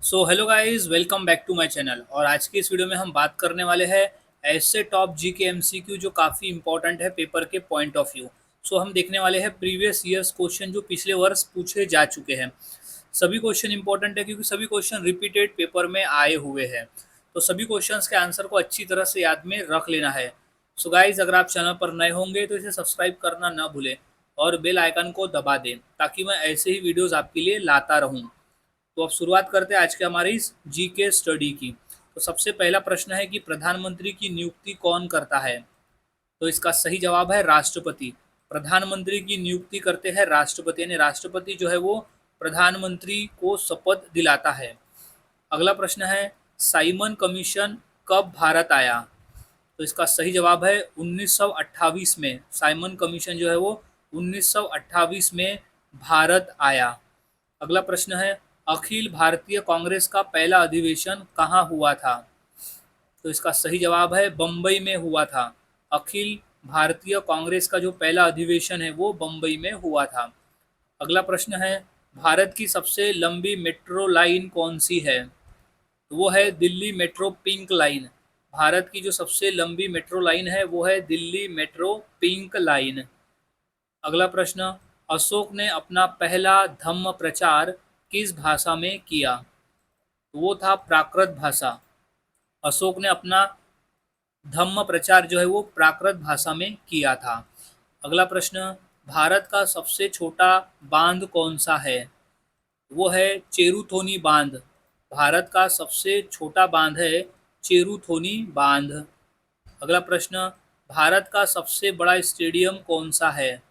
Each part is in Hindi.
So hello guys, welcome back to my channel. और आज की इस वीडियो में हम बात करने वाले हैं ऐसे टॉप जी के एमसीक्यू जो काफ़ी इंपॉर्टेंट है पेपर के पॉइंट ऑफ व्यू। सो हम देखने वाले हैं प्रीवियस ईयर्स क्वेश्चन जो पिछले वर्ष पूछे जा चुके हैं। सभी क्वेश्चन इंपॉर्टेंट है क्योंकि सभी क्वेश्चन रिपीटेड पेपर में आए हुए हैं। तो सभी क्वेश्चंस के आंसर को अच्छी तरह से याद में रख लेना है। सो गाइज, अगर आप चैनल पर नए होंगे तो इसे सब्सक्राइब करना ना भूलें और बेल आइकन को दबा दें ताकि मैं ऐसे ही वीडियोस आपके लिए लाता रहूं। तो अब शुरुआत करते हैं आज के हमारे इस जी के स्टडी की। तो सबसे पहला प्रश्न है कि प्रधानमंत्री की नियुक्ति कौन करता है। तो इसका सही जवाब है राष्ट्रपति। प्रधानमंत्री की नियुक्ति करते हैं राष्ट्रपति, यानी राष्ट्रपति जो है वो प्रधानमंत्री को शपथ दिलाता है। अगला प्रश्न है, साइमन कमीशन कब भारत आया। तो इसका सही जवाब है 1928 में। साइमन कमीशन जो है वो 1928 में भारत आया। अगला प्रश्न है, अखिल भारतीय कांग्रेस का पहला अधिवेशन कहाँ हुआ था। तो इसका सही जवाब है बम्बई में हुआ था। अखिल भारतीय कांग्रेस का जो पहला अधिवेशन है वो बम्बई में हुआ था। अगला प्रश्न है, भारत की सबसे लंबी मेट्रो लाइन कौन सी है। तो वो है Delhi metro pink line. Bharat की जो सबसे लंबी मेट्रो लाइन है वो है दिल्ली मेट्रो पिंक लाइन। अगला प्रश्न, अशोक ने अपना पहला धम्म प्रचार किस भाषा में किया। तो वो था प्राकृत भाषा। अशोक ने अपना धम्म प्रचार जो है वो प्राकृत भाषा में किया था। अगला प्रश्न, भारत का सबसे छोटा बांध कौन सा है। वो है चेरुथोनी बांध। भारत का सबसे छोटा बांध है चेरुथोनी बांध। अगला प्रश्न, भारत का सबसे बड़ा स्टेडियम कौन सा है।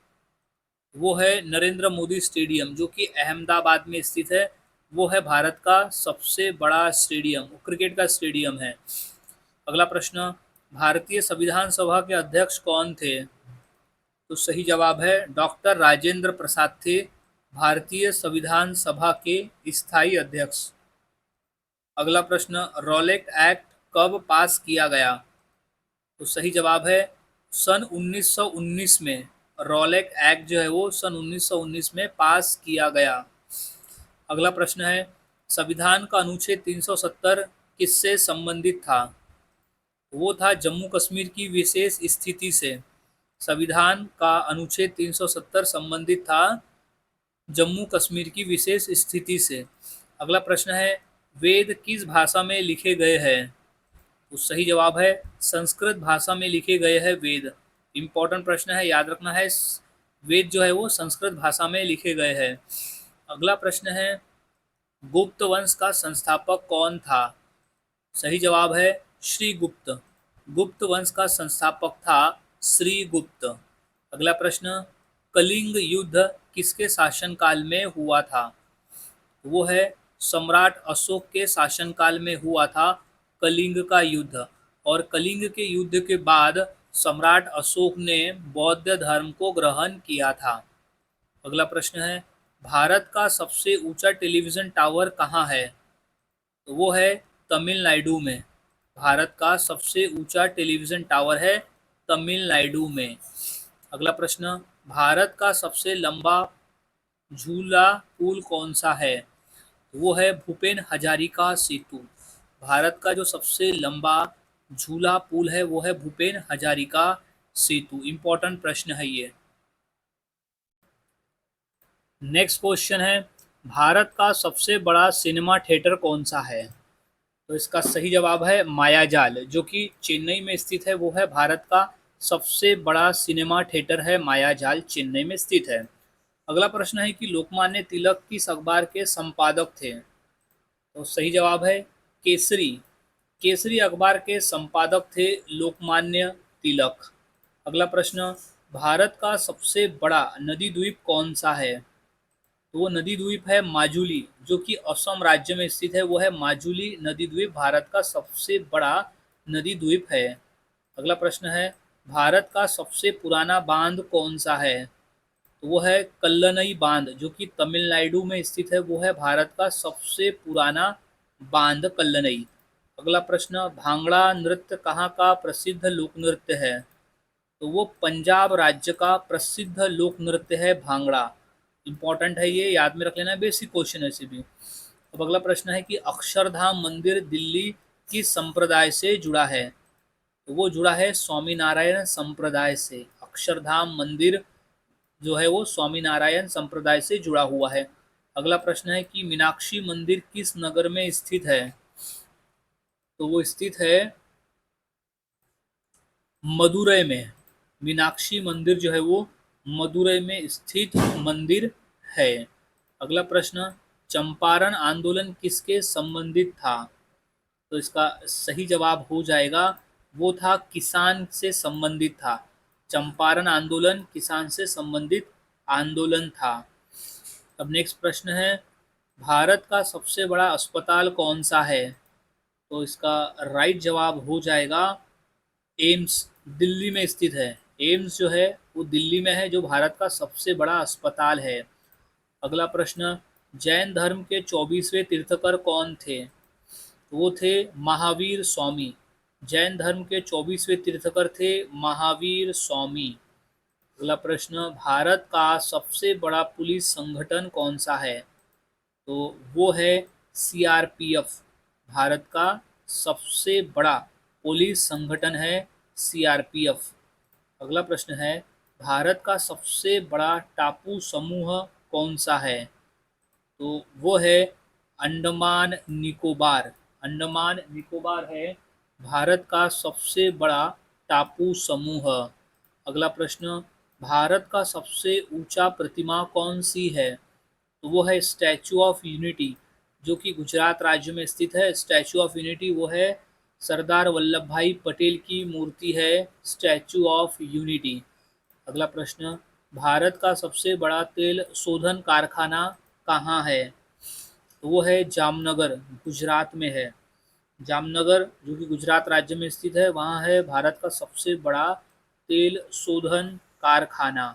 वो है नरेंद्र मोदी स्टेडियम जो कि अहमदाबाद में स्थित है। वो है भारत का सबसे बड़ा स्टेडियम, वो क्रिकेट का स्टेडियम है। अगला प्रश्न, भारतीय संविधान सभा के अध्यक्ष कौन थे। तो सही जवाब है डॉक्टर राजेंद्र प्रसाद थे भारतीय संविधान सभा के स्थायी अध्यक्ष। अगला प्रश्न, रॉलेट एक्ट कब पास किया गया। तो सही जवाब है सन 1919 में। रॉलेट एक्ट जो है वो सन 1919 में पास किया गया। अगला प्रश्न है, संविधान का अनुच्छेद 370 किससे संबंधित था। वो था जम्मू कश्मीर की विशेष स्थिति से। संविधान का अनुच्छेद 370 संबंधित था जम्मू कश्मीर की विशेष स्थिति से। अगला प्रश्न है, वेद किस भाषा में लिखे गए हैं। तो सही जवाब है संस्कृत भाषा में लिखे गए हैं वेद। इंपॉर्टेंट प्रश्न है, याद रखना है। वेद जो है वो संस्कृत भाषा में लिखे गए हैं। अगला प्रश्न है, गुप्त वंश का संस्थापक कौन था। सही जवाब है श्रीगुप्त। गुप्त वंश का संस्थापक था श्रीगुप्त। अगला प्रश्न, कलिंग युद्ध किसके शासनकाल में हुआ था। वो है सम्राट अशोक के शासनकाल में हुआ था कलिंग का युद्ध। और कलिंग के युद्ध के बाद सम्राट अशोक ने बौद्ध धर्म को ग्रहण किया था। अगला प्रश्न है, भारत का सबसे ऊंचा टेलीविज़न टावर कहाँ है। तो वो है तमिलनाडु में। भारत का सबसे ऊंचा टेलीविज़न टावर है तमिलनाडु में। अगला प्रश्न, भारत का सबसे लंबा झूला पुल कौन सा है। वो है भूपेन हजारिका सेतु। भारत का जो सबसे लंबा झूला पुल है वो है भूपेन हजारिका सेतु। इंपॉर्टेंट प्रश्न है ये। नेक्स्ट क्वेश्चन है, भारत का सबसे बड़ा सिनेमा थिएटर कौन सा है। तो इसका सही जवाब है मायाजाल जो कि चेन्नई में स्थित है। वो है भारत का सबसे बड़ा सिनेमा थिएटर है मायाजाल, चेन्नई में स्थित है। अगला प्रश्न है कि लोकमान्य तिलक किस अखबार के संपादक थे। तो सही जवाब है केसरी। केसरी अखबार के संपादक थे लोकमान्य तिलक। अगला प्रश्न, भारत का सबसे बड़ा नदी द्वीप कौन सा है। तो वो नदी द्वीप है माजुली जो कि असम राज्य में स्थित है। वो है माजुली नदी द्वीप भारत का सबसे बड़ा नदी द्वीप है। अगला प्रश्न है, भारत का सबसे पुराना बांध कौन सा है। तो वो है कल्लनई बांध जो कि तमिलनाडु में स्थित है। वो है भारत का सबसे पुराना बांध कल्लनई। अगला प्रश्न, भांगड़ा नृत्य कहाँ का प्रसिद्ध लोक नृत्य है। तो वो पंजाब राज्य का प्रसिद्ध लोक नृत्य है भांगड़ा। इंपॉर्टेंट है ये, याद में रख लेना, बेसिक क्वेश्चन है भी। अब अगला प्रश्न है कि अक्षरधाम मंदिर दिल्ली किस संप्रदाय से जुड़ा है? तो वो जुड़ा है स्वामीनारायण संप्रदाय से। अक्षरधाम मंदिर जो है वो स्वामीनारायण संप्रदाय से जुड़ा हुआ है। अगला प्रश्न है कि मीनाक्षी मंदिर किस नगर में स्थित है? तो वो स्थित है मदुरै में। मीनाक्षी मंदिर जो है वो मदुरै में स्थित मंदिर है। अगला प्रश्न, चंपारण आंदोलन किसके संबंधित था? तो इसका सही जवाब हो जाएगा, वो था किसान से संबंधित था। चंपारण आंदोलन किसान से संबंधित आंदोलन था। अब नेक्स्ट प्रश्न है, भारत का सबसे बड़ा अस्पताल कौन सा है? तो इसका राइट जवाब हो जाएगा एम्स, दिल्ली में स्थित है। एम्स जो है वो दिल्ली में है, जो भारत का सबसे बड़ा अस्पताल है। अगला प्रश्न, जैन धर्म के 24वें तीर्थकर कौन थे? वो थे महावीर स्वामी। जैन धर्म के 24वें तीर्थकर थे महावीर स्वामी। अगला प्रश्न, भारत का सबसे बड़ा पुलिस संगठन कौन सा है? तो वो है सीआरपीएफ। भारत का सबसे बड़ा पुलिस संगठन है सीआरपीएफ। अगला प्रश्न है, भारत का सबसे बड़ा टापू समूह कौन सा है? तो वो है अंडमान निकोबार। अंडमान निकोबार है भारत का सबसे बड़ा टापू समूह। अगला प्रश्न, भारत का सबसे ऊंचा प्रतिमा कौन सी है? तो वो है स्टैचू ऑफ यूनिटी, जो कि गुजरात राज्य में स्थित है। स्टैचू ऑफ यूनिटी वो है सरदार वल्लभ भाई पटेल की मूर्ति है, स्टैचू ऑफ यूनिटी। अगला प्रश्न, भारत का सबसे बड़ा तेल शोधन कारखाना कहाँ है? तो वो है जामनगर, गुजरात में है। जामनगर जो कि गुजरात राज्य में स्थित है, वहाँ है भारत का सबसे बड़ा तेल शोधन कारखाना।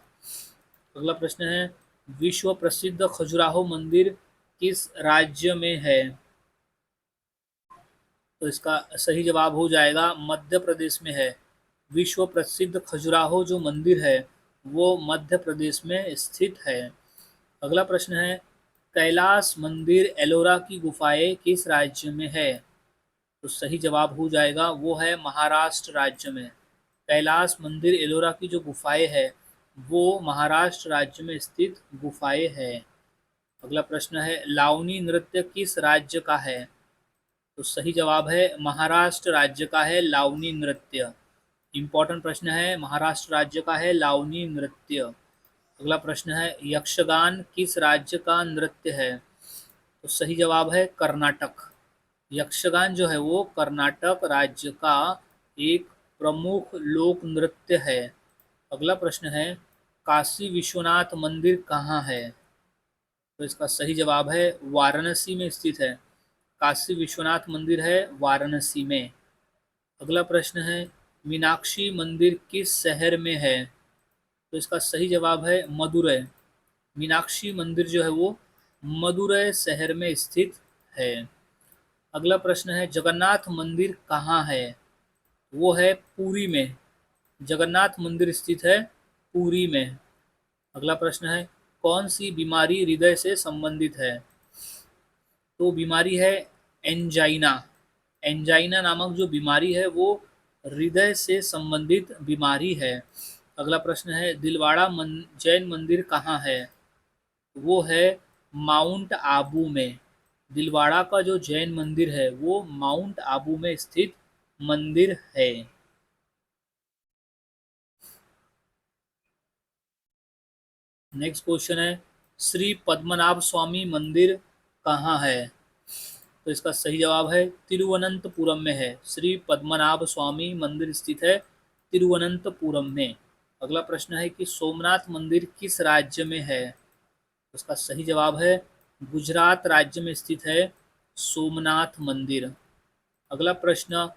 अगला प्रश्न है, विश्व प्रसिद्ध खजुराहो मंदिर किस राज्य में है? तो इसका सही जवाब हो जाएगा मध्य प्रदेश में है। विश्व प्रसिद्ध खजुराहो जो मंदिर है वो मध्य प्रदेश में स्थित है। अगला प्रश्न है, कैलाश मंदिर एलोरा की गुफाएं किस राज्य में है? तो सही जवाब हो जाएगा, वो है महाराष्ट्र राज्य में। कैलाश मंदिर एलोरा की जो गुफाएं है वो महाराष्ट्र राज्य में स्थित गुफाएं है। अगला प्रश्न है, लावनी नृत्य किस राज्य का है? तो सही जवाब है महाराष्ट्र राज्य का है लावनी नृत्य। इंपॉर्टेंट प्रश्न है, महाराष्ट्र राज्य का है लावनी नृत्य। अगला प्रश्न है, यक्षगान किस राज्य का नृत्य है? तो सही जवाब है कर्नाटक। यक्षगान जो है वो कर्नाटक राज्य का एक प्रमुख लोक नृत्य है। अगला प्रश्न है, काशी विश्वनाथ मंदिर कहाँ है? तो इसका सही जवाब है वाराणसी में स्थित है। काशी विश्वनाथ मंदिर है वाराणसी में। अगला प्रश्न है, मीनाक्षी मंदिर किस शहर में है? तो इसका सही जवाब है मदुरै। मीनाक्षी मंदिर जो है वो मदुरै शहर में स्थित है। अगला प्रश्न है, जगन्नाथ मंदिर कहाँ है? वो है पुरी में। जगन्नाथ मंदिर स्थित है पुरी में। अगला प्रश्न है, कौन सी बीमारी हृदय से संबंधित है? तो बीमारी है एंजाइना। एंजाइना नामक जो बीमारी है वो हृदय से संबंधित बीमारी है। अगला प्रश्न है, दिलवाड़ा जैन मंदिर कहाँ है? वो है माउंट आबू में। दिलवाड़ा का जो जैन मंदिर है वो माउंट आबू में स्थित मंदिर है। नेक्स्ट क्वेश्चन है, श्री पद्मनाभ स्वामी मंदिर कहाँ है? तो इसका सही जवाब है तिरुवनंतपुरम में है। श्री पद्मनाभ स्वामी मंदिर स्थित है तिरुवनंतपुरम में। अगला प्रश्न है कि सोमनाथ मंदिर किस राज्य में है? उसका सही जवाब है गुजरात राज्य में स्थित है सोमनाथ मंदिर। अगला प्रश्न,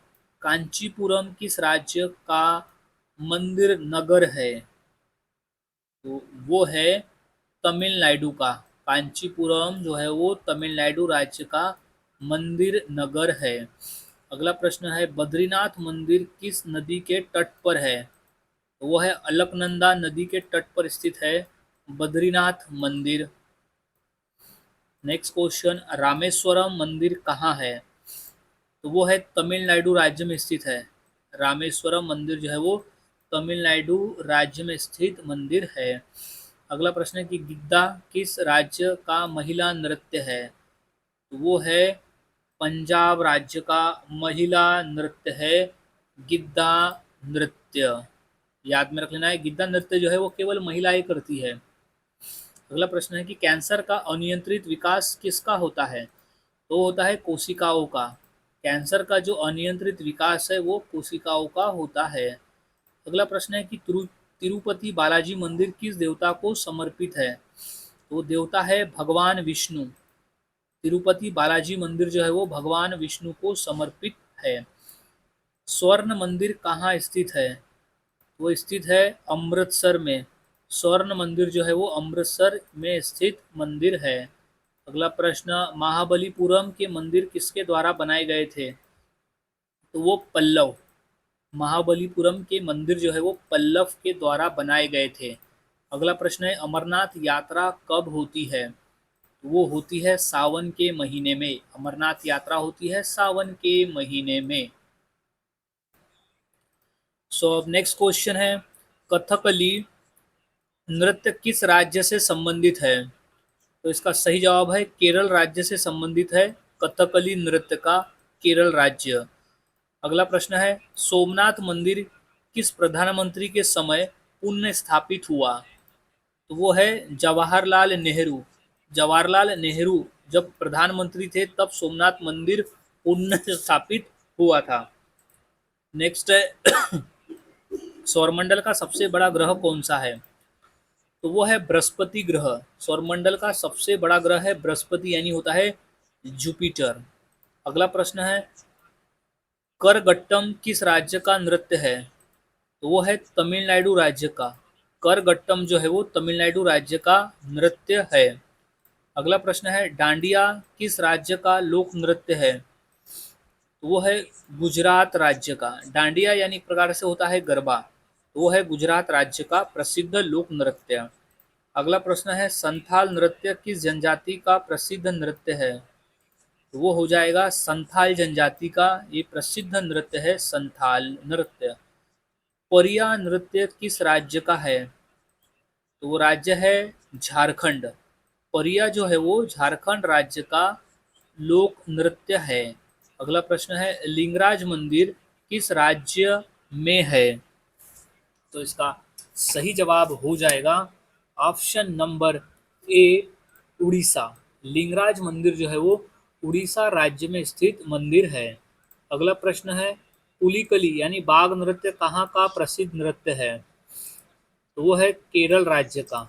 कांचीपुरम किस राज्य का मंदिर नगर है? तो वो है तमिलनाडु का। कांचीपुरम जो है वो तमिलनाडु राज्य का मंदिर नगर है। अगला प्रश्न है, बद्रीनाथ मंदिर किस नदी के तट पर है? तो वो है अलकनंदा नदी के तट पर स्थित है बद्रीनाथ मंदिर। नेक्स्ट क्वेश्चन, रामेश्वरम मंदिर कहाँ है? तो वो है तमिलनाडु राज्य में स्थित है। रामेश्वरम मंदिर जो है वो तमिलनाडु राज्य में स्थित मंदिर है। अगला प्रश्न है कि गिद्दा किस राज्य का महिला नृत्य है? तो वो है पंजाब राज्य का महिला नृत्य है गिद्दा नृत्य। याद में रख लेना है, गिद्दा नृत्य जो है वो केवल महिलाएं करती है। अगला प्रश्न है कि कैंसर का अनियंत्रित विकास किसका होता है? तो होता है कोशिकाओं का। कैंसर का जो अनियंत्रित विकास है वो कोशिकाओं का होता है। अगला प्रश्न है कि तिरुपति बालाजी मंदिर किस देवता को समर्पित है? तो देवता है भगवान विष्णु। तिरुपति बालाजी मंदिर जो है वो भगवान विष्णु को समर्पित है। स्वर्ण मंदिर कहाँ स्थित है? वो स्थित है अमृतसर में। स्वर्ण मंदिर जो है वो अमृतसर में स्थित मंदिर है। अगला प्रश्न, महाबलीपुरम के मंदिर किसके द्वारा बनाए गए थे? तो वो पल्लव। महाबलीपुरम के मंदिर जो है वो पल्लव के द्वारा बनाए गए थे। अगला प्रश्न है, अमरनाथ यात्रा कब होती है? तो वो होती है सावन के महीने में। अमरनाथ यात्रा होती है सावन के महीने में। सो अब नेक्स्ट क्वेश्चन है, कथकली नृत्य किस राज्य से संबंधित है? तो इसका सही जवाब है केरल राज्य से संबंधित है कथकली नृत्य का केरल राज्य। अगला प्रश्न है, सोमनाथ मंदिर किस प्रधानमंत्री के समय पुनः स्थापित हुआ? तो वो है जवाहरलाल नेहरू। जवाहरलाल नेहरू जब प्रधानमंत्री थे तब सोमनाथ मंदिर पुनः स्थापित हुआ था। नेक्स्ट है, सौरमंडल का सबसे बड़ा ग्रह कौन सा है? तो वो है बृहस्पति ग्रह। सौरमंडल का सबसे बड़ा ग्रह है बृहस्पति, यानी होता है जुपिटर। अगला प्रश्न है, करगट्टम किस राज्य का नृत्य है? तो वो है तमिलनाडु राज्य का। करगट्टम जो है वो तमिलनाडु राज्य का नृत्य है। अगला प्रश्न है, डांडिया किस राज्य का लोक नृत्य है? तो वो है गुजरात राज्य का। डांडिया यानी एक प्रकार से होता है गरबा, तो वो है गुजरात राज्य का प्रसिद्ध लोक नृत्य। अगला प्रश्न है, संथाल नृत्य किस जनजाति का प्रसिद्ध नृत्य है? तो वो हो जाएगा संथाल जनजाति का ये प्रसिद्ध नृत्य है संथाल नृत्य। परिया नृत्य किस राज्य का है? तो वो राज्य है झारखंड। परिया जो है वो झारखंड राज्य का लोक नृत्य है। अगला प्रश्न है, लिंगराज मंदिर किस राज्य में है? तो इसका सही जवाब हो जाएगा option number A, Orissa. Lingaraj मंदिर जो है वो उड़ीसा राज्य में स्थित मंदिर है। अगला प्रश्न है, पुलिकली यानी बाघ नृत्य कहाँ का प्रसिद्ध नृत्य है? तो वो है केरल राज्य का।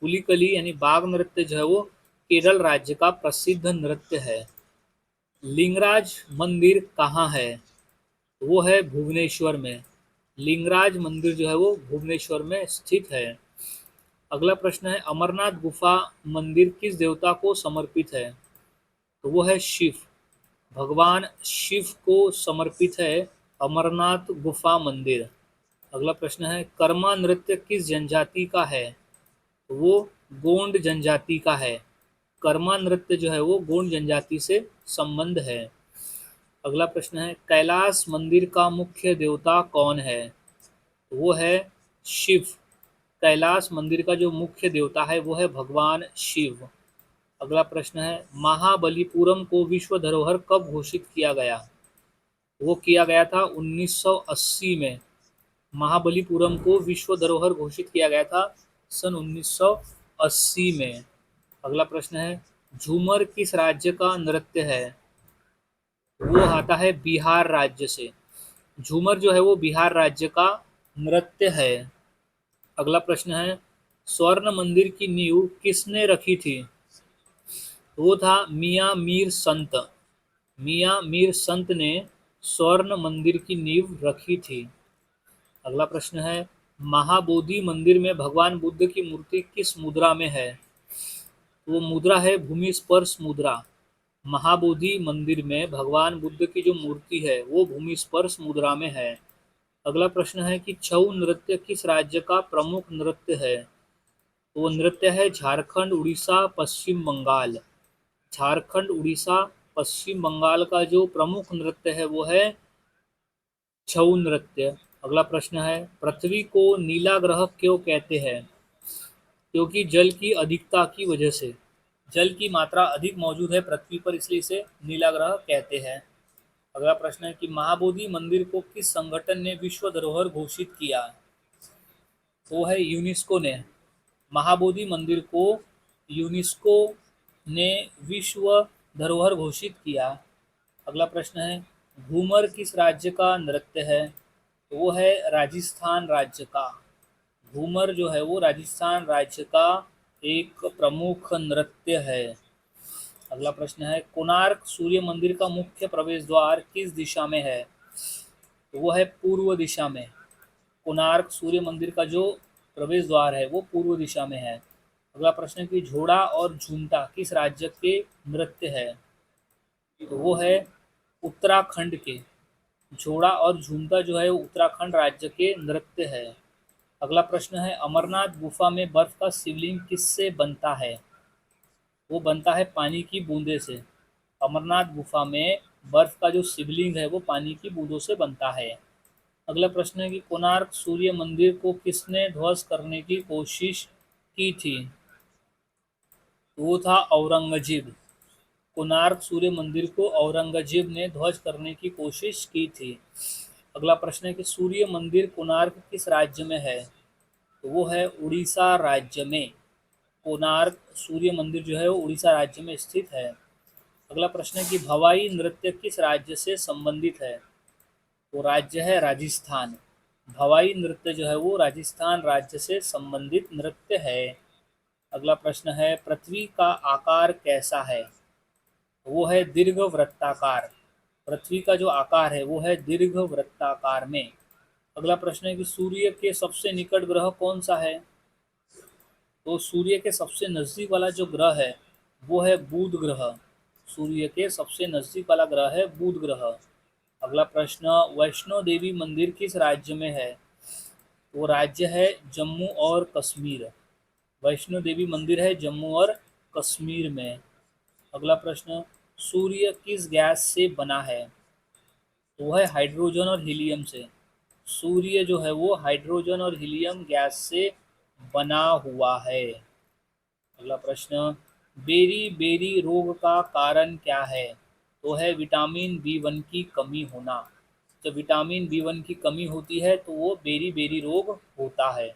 पुलिकली यानी बाघ नृत्य जो है वो केरल राज्य का प्रसिद्ध नृत्य है। लिंगराज मंदिर कहाँ है? तो वो है भुवनेश्वर में। लिंगराज मंदिर जो है वो भुवनेश्वर में स्थित है। अगला प्रश्न है, अमरनाथ गुफा मंदिर किस देवता को समर्पित है? तो वो है शिव। भगवान शिव को समर्पित है अमरनाथ गुफा मंदिर। अगला प्रश्न है, कर्मा नृत्य किस जनजाति का है? तो वो गोंड जनजाति का है। कर्मा नृत्य जो है वो गोंड जनजाति से संबंध है। अगला प्रश्न है, कैलाश मंदिर का मुख्य देवता कौन है? तो वो है शिव। कैलाश मंदिर का जो मुख्य देवता है वो है भगवान शिव। अगला प्रश्न है, महाबलीपुरम को विश्व धरोहर कब घोषित किया गया? वो किया गया था 1980 में। महाबलीपुरम को विश्व धरोहर घोषित किया गया था सन 1980 में। अगला प्रश्न है, झूमर किस राज्य का नृत्य है? वो आता है बिहार राज्य से। झूमर जो है वो बिहार राज्य का नृत्य है। अगला प्रश्न है, स्वर्ण मंदिर की नींव किसने रखी थी? वो था मियाँ मीर संत। मियाँ मीर संत ने स्वर्ण मंदिर की नींव रखी थी। अगला प्रश्न है, महाबोधि मंदिर में भगवान बुद्ध की मूर्ति किस मुद्रा में है? वो मुद्रा है भूमि स्पर्श मुद्रा। महाबोधि मंदिर में भगवान बुद्ध की जो मूर्ति है वो भूमि स्पर्श मुद्रा में है। अगला प्रश्न है कि छऊ नृत्य किस राज्य का प्रमुख नृत्य है? तो वो नृत्य है झारखंड, उड़ीसा, पश्चिम बंगाल। झारखंड, उड़ीसा, पश्चिम बंगाल का जो प्रमुख नृत्य है वो है छऊ नृत्य। अगला प्रश्न है, पृथ्वी को नीला ग्रह क्यों कहते हैं? क्योंकि जल की अधिकता की वजह से। जल की मात्रा अधिक मौजूद है पृथ्वी पर, इसलिए इसे नीला ग्रह कहते हैं। अगला प्रश्न है कि महाबोधि मंदिर को किस संगठन ने विश्व धरोहर घोषित किया? वो है यूनेस्को ने। महाबोधि मंदिर को यूनेस्को ने विश्व धरोहर घोषित किया। अगला प्रश्न है, घूमर किस राज्य का नृत्य है? तो वो है राजस्थान राज्य का। घूमर जो है वो राजस्थान राज्य का एक प्रमुख नृत्य है। अगला प्रश्न है, कोणार्क सूर्य मंदिर का मुख्य प्रवेश द्वार किस दिशा में है? तो वो है पूर्व दिशा में। कोणार्क सूर्य मंदिर का जो प्रवेश द्वार है वो पूर्व दिशा में है। अगला प्रश्न है कि झोड़ा और झूमता किस राज्य के नृत्य है? तो वो है उत्तराखंड के। झोड़ा और झूमता जो है वो उत्तराखंड राज्य के नृत्य है। अगला प्रश्न है, अमरनाथ गुफा में बर्फ का शिवलिंग किससे बनता है? वो बनता है पानी की बूंदे से। अमरनाथ गुफा में बर्फ का जो शिवलिंग है वो पानी की बूंदों से बनता है। अगला प्रश्न है कि कोणार्क सूर्य मंदिर को किसने ध्वस्त करने की कोशिश की थी? वो था औरंगजेब। कोणार्क सूर्य मंदिर को औरंगजेब ने ध्वस्त करने की कोशिश की थी। अगला प्रश्न है कि सूर्य मंदिर कोणार्क किस राज्य में है? तो वो है उड़ीसा राज्य में। कोणार्क सूर्य मंदिर जो है वो उड़ीसा राज्य में स्थित है। अगला प्रश्न है कि भवाई नृत्य किस राज्य से संबंधित है? तो राज्य है राजस्थान। भवाई नृत्य जो है वो राजस्थान राज्य से संबंधित नृत्य है। अगला प्रश्न है, पृथ्वी का आकार कैसा है? वो है दीर्घ वृत्ताकार। पृथ्वी का जो आकार है वो है दीर्घ वृत्ताकार में। अगला प्रश्न है कि सूर्य के सबसे निकट ग्रह कौन सा है? तो सूर्य के सबसे नज़दीक वाला जो ग्रह है वो है बुध ग्रह। सूर्य के सबसे नज़दीक वाला ग्रह है बुध ग्रह। अगला प्रश्न, वैष्णो देवी मंदिर किस राज्य में है? वो राज्य है जम्मू और कश्मीर। वैष्णो देवी मंदिर है जम्मू और कश्मीर में। अगला प्रश्न, सूर्य किस गैस से बना है? वो है हाइड्रोजन और हीलियम से। सूर्य जो है वो हाइड्रोजन और हीलियम गैस से बना हुआ है। अगला प्रश्न, बेरी बेरी रोग का कारण क्या है? तो है विटामिन बी1 की कमी होना। जब विटामिन बी1 की कमी होती है तो वो बेरी बेरी रोग होता है।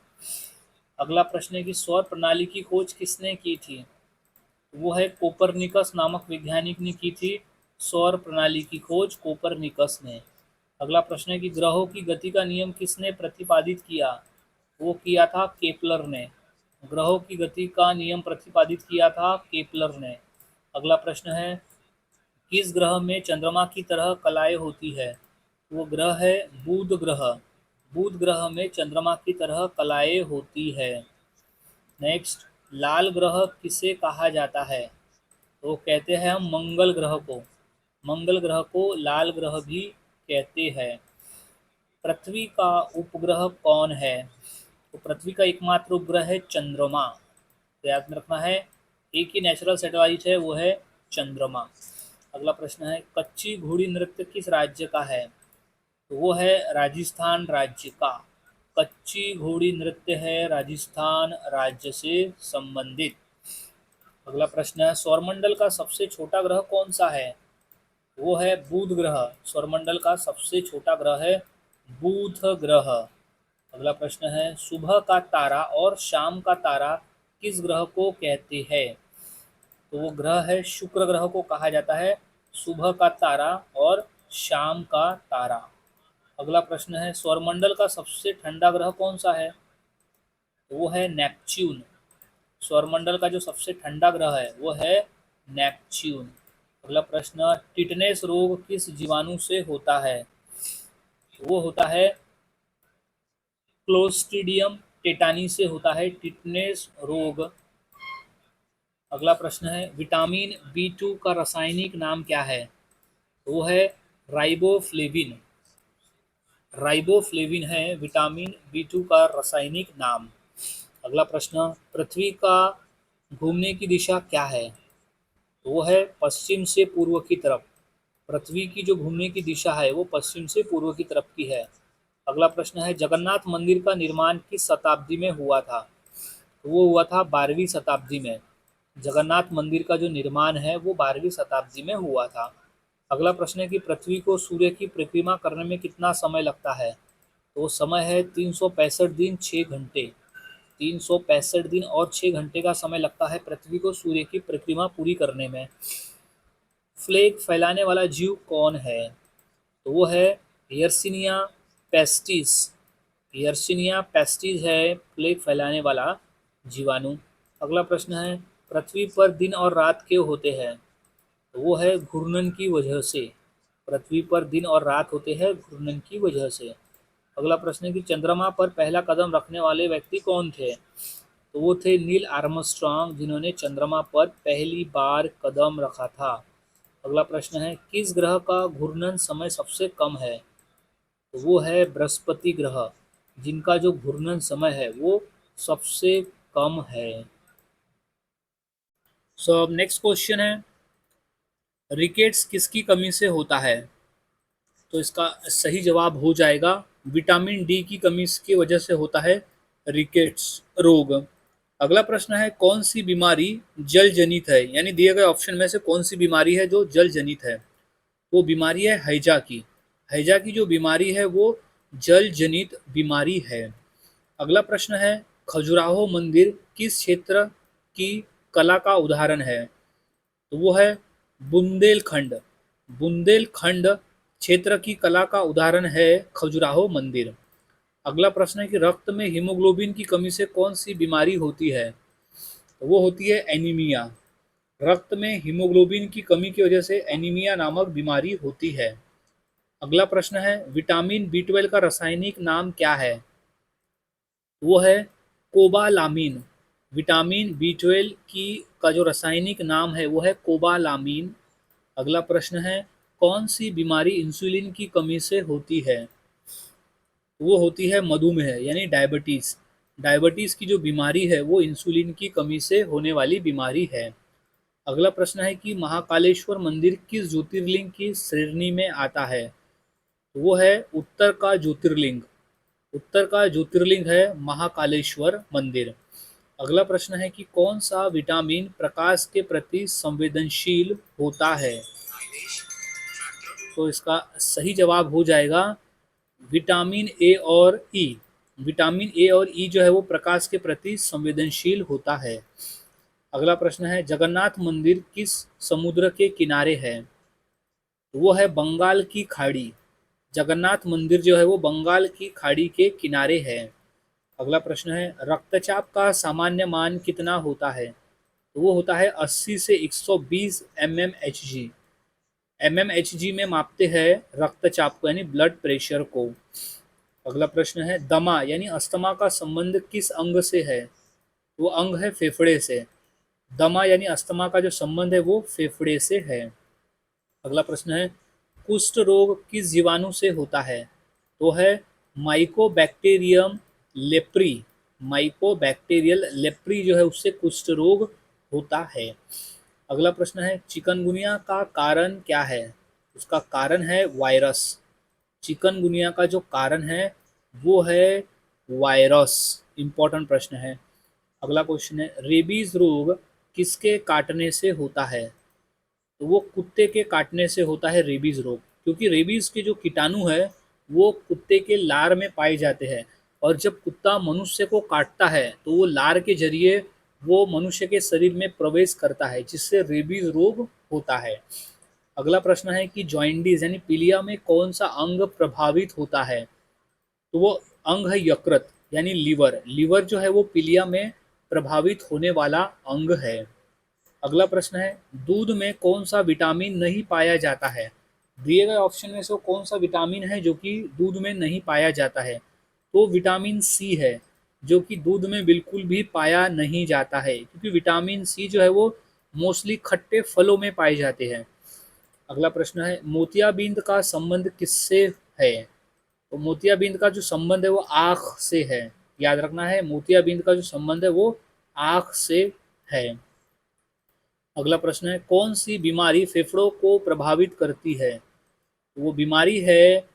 अगला प्रश्न है कि सौर प्रणाली की खोज किसने की थी? वो है कोपरनिकस नामक वैज्ञानिक ने की थी सौर प्रणाली की खोज, कोपरनिकस ने। अगला प्रश्न है कि ग्रहों की गति का नियम किसने प्रतिपादित किया? वो किया था केपलर ने। ग्रहों की गति का नियम प्रतिपादित किया था केपलर ने। अगला प्रश्न है, किस ग्रह में चंद्रमा की तरह कलाएं होती है? वो ग्रह है बुध ग्रह। बुध ग्रह में चंद्रमा की तरह कलाएं होती है। नेक्स्ट, लाल ग्रह किसे कहा जाता है? तो कहते हैं हम मंगल ग्रह को। मंगल ग्रह को लाल ग्रह भी कहते हैं। पृथ्वी का उपग्रह कौन है? तो पृथ्वी का एकमात्र उपग्रह है चंद्रमा। तो याद में रखना है, एक ही नेचुरल सैटेलाइट है वो है चंद्रमा। अगला प्रश्न है, कच्ची घोड़ी नृत्य किस राज्य का है? तो वो है राजस्थान राज्य का। कच्ची घोड़ी नृत्य है राजस्थान राज्य से संबंधित। अगला प्रश्न है, सौरमंडल का सबसे छोटा ग्रह कौन सा है? वो है बुध ग्रह। सौरमंडल का सबसे छोटा ग्रह है बुध ग्रह। अगला प्रश्न है, सुबह का तारा और शाम का तारा किस ग्रह को कहते हैं? तो वो ग्रह है शुक्र ग्रह को कहा जाता है सुबह का तारा और शाम का तारा। अगला प्रश्न है, सौरमंडल का सबसे ठंडा ग्रह कौन सा है? तो वो है नेपच्यून। सौरमंडल का जो सबसे ठंडा ग्रह है वो है नेपच्यून। अगला प्रश्न, टिटनेस रोग किस जीवाणु से होता है? वो होता है क्लोस्ट्रीडियम टेटानी से होता है टिटनेस रोग। अगला प्रश्न है, विटामिन बी2 का रासायनिक नाम क्या है? वो है राइबोफ्लेविन। राइबोफ्लेविन है विटामिन बी2 का रासायनिक नाम। अगला प्रश्न, पृथ्वी का घूमने की दिशा क्या है? तो वो है पश्चिम से पूर्व की तरफ। पृथ्वी की जो घूमने की दिशा है वो पश्चिम से पूर्व की तरफ की है। अगला प्रश्न है जगन्नाथ मंदिर का निर्माण किस शताब्दी में हुआ था? तो वो हुआ था 12वीं शताब्दी में। जगन्नाथ मंदिर का जो निर्माण है वो 12वीं शताब्दी में हुआ था। अगला प्रश्न है कि पृथ्वी को सूर्य की परिक्रमा करने में कितना समय लगता है? तो समय है 365 दिन 6 घंटे। 365 दिन और 6 घंटे का समय लगता है पृथ्वी को सूर्य की परिक्रमा पूरी करने में। फ्लेग फैलाने वाला जीव कौन है? तो वो है यर्सिनिया पेस्टिस। यर्सिनिया पेस्टिस है प्लेग फैलाने वाला जीवाणु। अगला प्रश्न है पृथ्वी पर दिन और रात क्यों होते हैं? तो वो है घूर्णन की वजह से। पृथ्वी पर दिन और रात होते हैं घूर्णन की वजह से। अगला प्रश्न है कि चंद्रमा पर पहला कदम रखने वाले व्यक्ति कौन थे? तो वो थे नील आर्मस्ट्रॉन्ग, जिन्होंने चंद्रमा पर पहली बार कदम रखा था। अगला प्रश्न है किस ग्रह का घूर्णन समय सबसे कम है? तो वो है बृहस्पति ग्रह, जिनका जो घूर्णन समय है वो सबसे कम है। सो अब नेक्स्ट क्वेश्चन है रिकेट्स किसकी कमी से होता है? तो इसका सही जवाब हो जाएगा विटामिन डी की कमी की वजह से होता है रिकेट्स रोग। अगला प्रश्न है कौन सी बीमारी जल जनित है? यानी दिए गए ऑप्शन में से कौन सी बीमारी है जो जल जनित है? वो बीमारी है हैजा की। हैजा की जो बीमारी है वो जल जनित बीमारी है। अगला प्रश्न है खजुराहो मंदिर किस क्षेत्र की कला का उदाहरण है? तो वो है बुंदेलखंड। बुंदेलखंड क्षेत्र की कला का उदाहरण है खजुराहो मंदिर। अगला प्रश्न है कि रक्त में हीमोग्लोबिन की कमी से कौन सी बीमारी होती है? तो वो होती है एनीमिया। रक्त में हीमोग्लोबिन की कमी की वजह से एनीमिया नामक बीमारी होती है। अगला प्रश्न है विटामिन बी 12 का रासायनिक नाम क्या है? वो है कोबालामीन। विटामिन बी 12 की का जो रासायनिक नाम है वो है कोबालामीन। अगला प्रश्न है कौन सी बीमारी इंसुलिन की कमी से होती है? वो होती है मधुमेह यानी डायबिटीज। डायबिटीज की जो बीमारी है वो इंसुलिन की कमी से होने वाली बीमारी है। अगला प्रश्न है कि महाकालेश्वर मंदिर किस ज्योतिर्लिंग की श्रेणी में आता है? वो है उत्तर का ज्योतिर्लिंग। उत्तर का ज्योतिर्लिंग है महाकालेश्वर मंदिर। अगला प्रश्न है कि कौन सा विटामिन प्रकाश के प्रति संवेदनशील होता है? तो इसका सही जवाब हो जाएगा विटामिन ए और ई। विटामिन ए और ई जो है वो प्रकाश के प्रति संवेदनशील होता है। अगला प्रश्न है जगन्नाथ मंदिर किस समुद्र के किनारे है? वो है बंगाल की खाड़ी। जगन्नाथ मंदिर जो है वो बंगाल की खाड़ी के किनारे है। अगला प्रश्न है रक्तचाप का सामान्य मान कितना होता है? तो वो होता है 80 से 120 mmHg। mmHg में मापते हैं रक्तचाप को यानी ब्लड प्रेशर को। अगला प्रश्न है दमा यानी अस्थमा का संबंध किस अंग से है? वो अंग है फेफड़े से। दमा यानी अस्थमा का जो संबंध है वो फेफड़े से है। अगला प्रश्न है कुष्ठ रोग किस जीवाणु से होता है? तो है माइकोबैक्टीरियम लेप्री। माइकोबैक्टीरियल लेप्री जो है उससे कुष्ठ रोग होता है। अगला प्रश्न है चिकनगुनिया का कारण क्या है? उसका कारण है वायरस। चिकनगुनिया का जो कारण है वो है वायरस। इंपॉर्टेंट प्रश्न है। अगला क्वेश्चन है रेबीज रोग किसके काटने से होता है? तो वो कुत्ते के काटने से होता है रेबीज रोग, क्योंकि रेबीज के जो कीटाणु है वो कुत्ते के लार में पाए जाते हैं। और जब कुत्ता मनुष्य को काटता है तो वो लार के जरिए वो मनुष्य के शरीर में प्रवेश करता है जिससे रेबीज रोग होता है। अगला प्रश्न है कि जॉइंडिस यानी पीलिया में कौन सा अंग प्रभावित होता है? तो वो अंग है यकृत यानी लीवर। लीवर जो है वो पीलिया में प्रभावित होने वाला अंग है। अगला प्रश्न है दूध में कौन सा विटामिन नहीं पाया जाता है? दिए गए ऑप्शन में से कौन सा विटामिन है जो कि दूध में नहीं पाया जाता है? तो विटामिन सी है, जो कि दूध में बिल्कुल भी पाया नहीं जाता है, क्योंकि विटामिन सी जो है वो मोस्टली खट्टे फलों में पाए जाते हैं। अगला प्रश्न है मोतियाबिंद का संबंध किससे है? तो मोतियाबिंद का जो संबंध है वो आँख से है। याद रखना है मोतियाबिंद का जो संबंध है वो आँख से है। अगला प्रश्न है, कौन सी बीमारी फेफड़ों को प्रभावित करती है? वो बीमारी है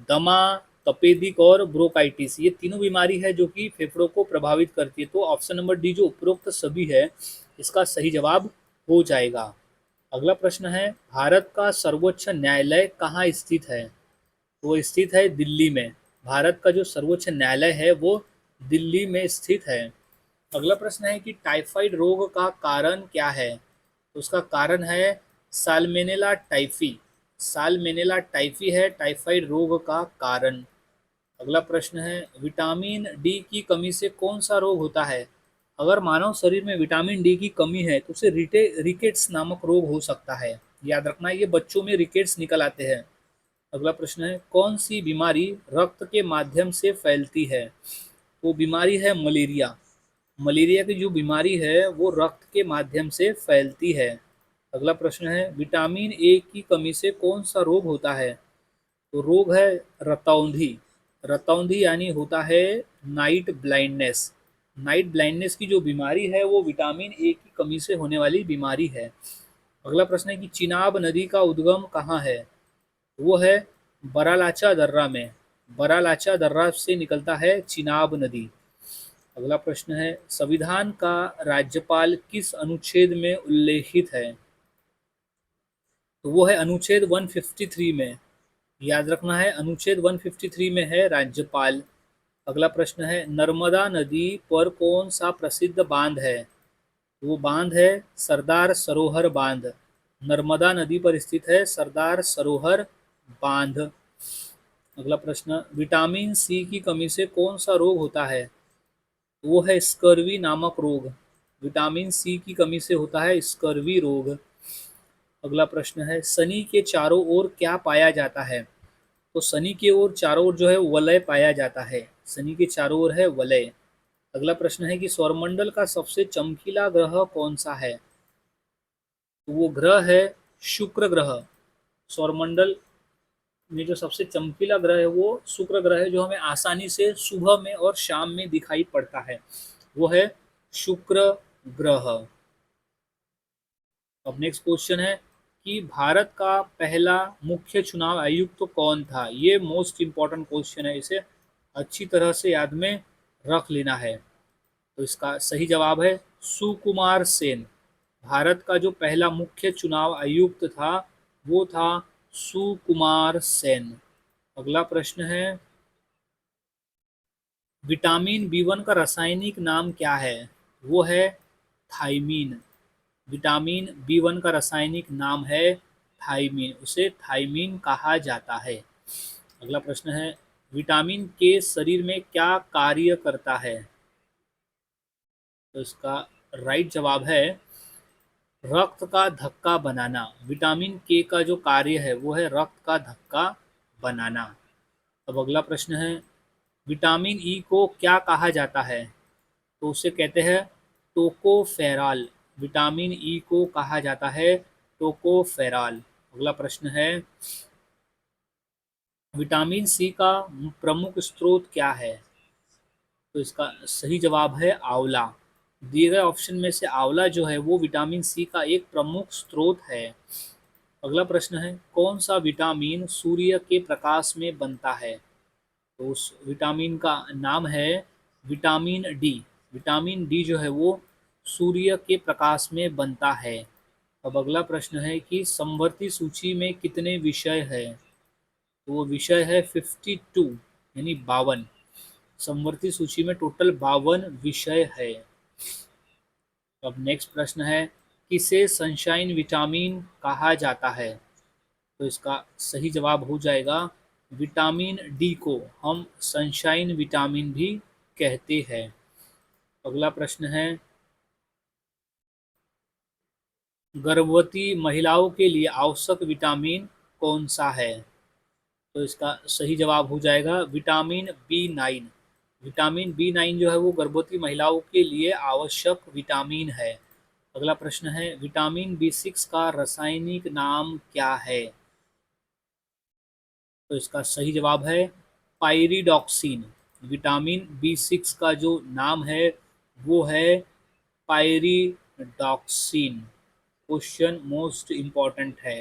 दमा, तपेदिक और ब्रोंकाइटिस। ये तीनों बीमारी है जो कि फेफड़ों को प्रभावित करती है। तो ऑप्शन नंबर डी जो उपरोक्त सभी है इसका सही जवाब हो जाएगा। अगला प्रश्न है, भारत का सर्वोच्च न्यायालय कहाँ स्थित है? वो स्थित है दिल्ली में। भारत का जो सर्वोच्च न्यायालय है वो दिल्ली में स्थित है। अगला प्रश्न है कि टाइफाइड रोग का कारण क्या है? तो उसका कारण है साल्मेनेला टाइफी। साल्मेनेला टाइफी है टाइफाइड रोग का कारण। अगला प्रश्न है, विटामिन डी की कमी से कौन सा रोग होता है? अगर मानव शरीर में विटामिन डी की कमी है तो उसे रिकेट्स नामक रोग हो सकता है। याद रखना, ये बच्चों में रिकेट्स निकल आते हैं। अगला प्रश्न है, कौन सी बीमारी रक्त के माध्यम से फैलती है? वो बीमारी है मलेरिया। मलेरिया की जो बीमारी है वो रक्त के माध्यम से फैलती है। अगला प्रश्न है, विटामिन ए की कमी से कौन सा रोग होता है? तो रोग है रतौंधी। रतौंधी यानी होता है नाइट ब्लाइंडनेस। नाइट ब्लाइंडनेस की जो बीमारी है वो विटामिन ए की कमी से होने वाली बीमारी है। अगला प्रश्न है कि चिनाब नदी का उद्गम कहाँ है? वो है बरालाचा दर्रा में। बरालाचा दर्रा से निकलता है चिनाब नदी। अगला प्रश्न है, संविधान का राज्यपाल किस अनुच्छेद में उल्लेखित है? तो वो है अनुच्छेद 153 में। याद रखना है, अनुच्छेद 153 में है राज्यपाल। अगला प्रश्न है, नर्मदा नदी पर कौन सा प्रसिद्ध बांध है? वो बांध है सरदार सरोवर बांध। नर्मदा नदी पर स्थित है सरदार सरोवर बांध। अगला प्रश्न, विटामिन सी की कमी से कौन सा रोग होता है? वो है स्कर्वी नामक रोग। विटामिन सी की कमी से होता है स्कर्वी रोग। अगला प्रश्न है, शनि के चारों ओर क्या पाया जाता है? तो शनि के ओर चारों ओर जो है वलय पाया जाता है। शनि के चारों ओर है वलय। अगला प्रश्न है कि सौरमंडल का सबसे चमकीला ग्रह कौन सा है? तो वो ग्रह है शुक्र ग्रह। सौरमंडल में जो सबसे चमकीला ग्रह है वो शुक्र ग्रह है, जो हमें आसानी से सुबह में और शाम में दिखाई पड़ता है। वो है शुक्र ग्रह। अब नेक्स्ट क्वेश्चन है कि भारत का पहला मुख्य चुनाव आयुक्त तो कौन था? ये मोस्ट इंपॉर्टेंट क्वेश्चन है, इसे अच्छी तरह से याद में रख लेना है। तो इसका सही जवाब है सुकुमार सेन। भारत का जो पहला मुख्य चुनाव आयुक्त था वो था सुकुमार सेन। अगला प्रश्न है, विटामिन बी 1 का रासायनिक नाम क्या है? वो है थाइमीन। विटामिन बी 1 का रासायनिक नाम है थाइमीन, उसे थाइमीन कहा जाता है। अगला प्रश्न है, विटामिन के शरीर में क्या कार्य करता है? तो इसका राइट जवाब है रक्त का धक्का बनाना। विटामिन के का जो कार्य है वो है रक्त का धक्का बनाना। अब अगला प्रश्न है, विटामिन ई को क्या कहा जाता है? तो उसे कहते हैं टोकोफेरॉल। विटामिन ई को कहा जाता है टोकोफेरॉल। अगला प्रश्न है, विटामिन सी का प्रमुख स्रोत क्या है? तो इसका सही जवाब है आंवला। दिए गए ऑप्शन में से आंवला जो है वो विटामिन सी का एक प्रमुख स्रोत है। अगला प्रश्न है, कौन सा विटामिन सूर्य के प्रकाश में बनता है? तो उस विटामिन का नाम है विटामिन डी। विटामिन डी जो है वो सूर्य के प्रकाश में बनता है। अब अगला प्रश्न है कि समवर्ती सूची में कितने विषय है? तो वो विषय है 52 यानी 52। समवर्ती सूची में टोटल 52 विषय है। अब नेक्स्ट प्रश्न है, किसे सनशाइन विटामिन कहा जाता है? तो इसका सही जवाब हो जाएगा विटामिन डी को हम सनशाइन विटामिन भी कहते हैं। अगला प्रश्न है, गर्भवती महिलाओं के लिए आवश्यक विटामिन कौन सा है? तो इसका सही जवाब हो जाएगा विटामिन बी 9। विटामिन बी 9 जो है वो गर्भवती महिलाओं के लिए आवश्यक विटामिन है। अगला प्रश्न है, विटामिन बी 6 का रासायनिक नाम क्या है? तो इसका सही जवाब है पायरिडॉक्सिन। विटामिन बी 6 का जो नाम है वो है पायरिडॉक्सिन। क्वेश्चन मोस्ट इम्पॉर्टेंट है।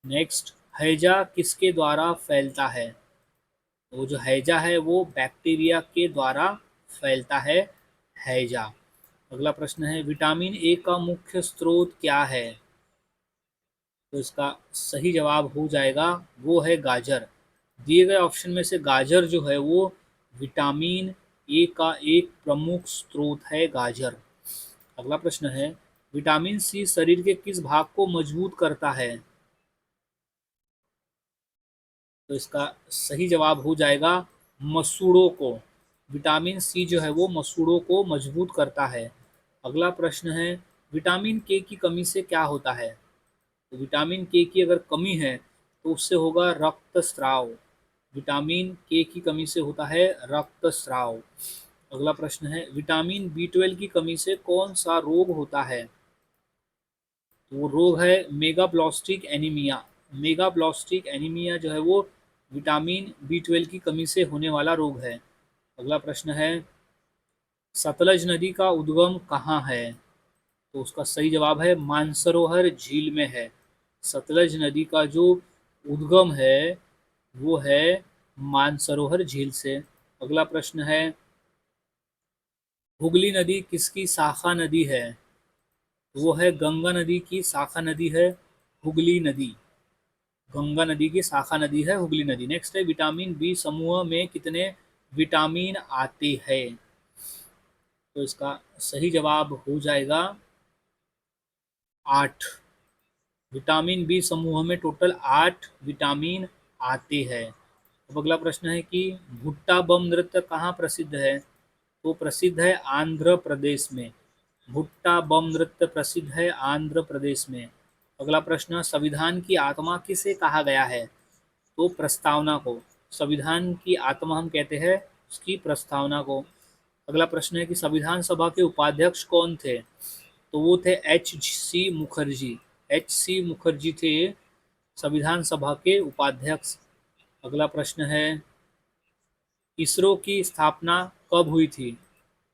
नेक्स्ट, हैजा किसके द्वारा फैलता है? वो जो हैजा है वो बैक्टीरिया के द्वारा फैलता है, हैजा। अगला प्रश्न है, विटामिन ए का मुख्य स्रोत क्या है? तो इसका सही जवाब हो जाएगा, वो है गाजर। दिए गए ऑप्शन में से गाजर जो है वो विटामिन ए का एक प्रमुख स्रोत है, गाजर। अगला प्रश्न है, विटामिन सी शरीर के किस भाग को मजबूत करता है? तो इसका सही जवाब हो जाएगा मसूड़ों को। विटामिन सी जो है वो मसूड़ों को मजबूत करता है। अगला प्रश्न है, विटामिन के की कमी से क्या होता है? तो विटामिन के की अगर कमी है तो उससे होगा रक्तस्राव। विटामिन के की कमी से होता है रक्तस्राव। अगला प्रश्न है, विटामिन बी 12 की कमी से कौन सा रोग होता है? तो वो रोग है मेगाब्लास्टिक एनीमिया। मेगाब्लास्टिक एनीमिया जो है वो विटामिन बी 12 की कमी से होने वाला रोग है। अगला प्रश्न है, सतलज नदी का उद्गम कहाँ है? तो उसका सही जवाब है मानसरोवर झील में है। सतलज नदी का जो उद्गम है वो है मानसरोवर झील से। अगला प्रश्न है, हुगली नदी किसकी शाखा नदी है? वो है गंगा नदी की शाखा नदी है, हुगली नदी। गंगा नदी की शाखा नदी है हुगली नदी। नेक्स्ट है, विटामिन बी समूह में कितने विटामिन आते हैं? तो इसका सही जवाब हो जाएगा 8। विटामिन बी समूह में टोटल 8 विटामिन आते हैं। अब अगला प्रश्न है कि भुट्टा बम नृत्य कहाँ प्रसिद्ध है? तो प्रसिद्ध है आंध्र प्रदेश में। भुट्टा बम नृत्य प्रसिद्ध है आंध्र प्रदेश में। अगला प्रश्न, संविधान की आत्मा किसे कहा गया है? तो प्रस्तावना को। संविधान की आत्मा हम कहते हैं उसकी प्रस्तावना को। अगला प्रश्न है कि संविधान सभा के उपाध्यक्ष कौन थे? तो वो थे H.C. मुखर्जी। H.C. मुखर्जी थे संविधान सभा के उपाध्यक्ष। अगला प्रश्न है, इसरो की स्थापना कब हुई थी?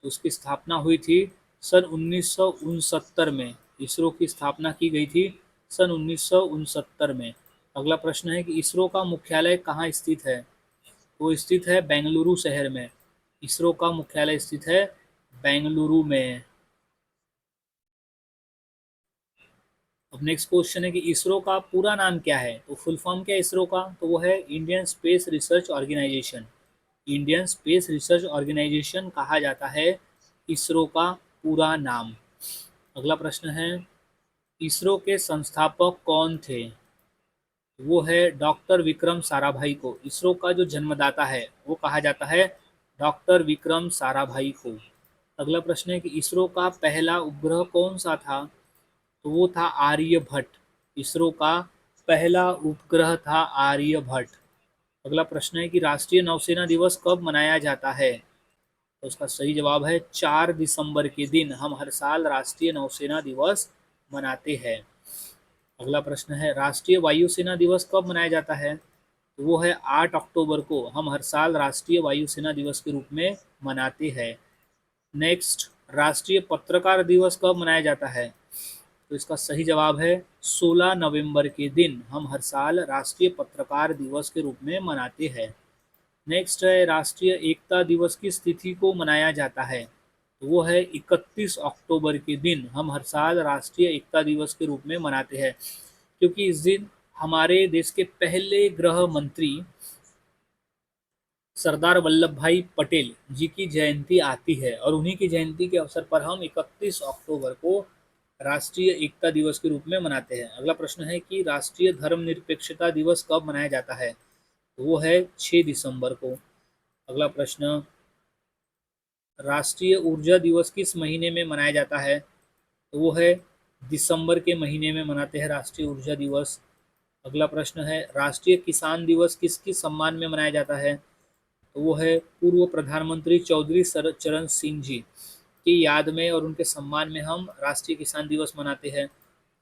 तो उसकी स्थापना हुई थी सन 1969 में। इसरो की स्थापना की गई थी सन 1969 में। अगला प्रश्न है कि इसरो का मुख्यालय कहाँ स्थित है? वो स्थित है बेंगलुरु शहर में। इसरो का मुख्यालय स्थित है बेंगलुरु में। अब नेक्स्ट क्वेश्चन है कि इसरो का पूरा नाम क्या है? तो फुल फॉर्म क्या है इसरो का? तो वो है Indian Space Research Organisation. Indian Space Research Organisation कहा जाता है इसरो का पूरा नाम। अगला प्रश्न है, इसरो के संस्थापक कौन थे? वो है डॉक्टर विक्रम साराभाई को। इसरो का जो जन्मदाता है वो कहा जाता है डॉक्टर विक्रम साराभाई को। अगला प्रश्न है कि इसरो का पहला उपग्रह कौन सा था? तो वो था आर्यभट्ट। इसरो का पहला उपग्रह था आर्यभट्ट। अगला प्रश्न है कि राष्ट्रीय नौसेना दिवस कब मनाया जाता है? तो उसका सही जवाब है 4 दिसंबर के दिन हम हर साल राष्ट्रीय नौसेना दिवस मनाते हैं। अगला प्रश्न है, राष्ट्रीय वायुसेना दिवस कब मनाया जाता है? तो वो है 8 अक्टूबर को हम हर साल राष्ट्रीय वायुसेना दिवस के रूप में मनाते हैं। नेक्स्ट, राष्ट्रीय पत्रकार दिवस कब मनाया जाता है? तो इसका सही जवाब है 16 नवंबर के दिन हम हर साल राष्ट्रीय पत्रकार दिवस के रूप में मनाते हैं। नेक्स्ट है, राष्ट्रीय एकता दिवस किस तिथि को मनाया जाता है? तो वो है 31 अक्टूबर के दिन हम हर साल राष्ट्रीय एकता दिवस के रूप में मनाते हैं, क्योंकि इस दिन हमारे देश के पहले गृह मंत्री सरदार वल्लभ भाई पटेल जी की जयंती आती है और उन्हीं की जयंती के अवसर पर हम 31 अक्टूबर को राष्ट्रीय एकता दिवस के रूप में मनाते हैं। अगला प्रश्न है कि राष्ट्रीय धर्मनिरपेक्षता दिवस कब मनाया जाता है? तो वो है 6 दिसंबर को। अगला प्रश्न, राष्ट्रीय ऊर्जा दिवस किस महीने में मनाया जाता है? तो वो है दिसंबर के महीने में मनाते हैं राष्ट्रीय ऊर्जा दिवस। अगला प्रश्न है, राष्ट्रीय किसान दिवस किसके सम्मान में मनाया जाता है? तो वो है पूर्व प्रधानमंत्री चौधरी चरण सिंह जी की याद में और उनके सम्मान में हम राष्ट्रीय किसान दिवस मनाते हैं।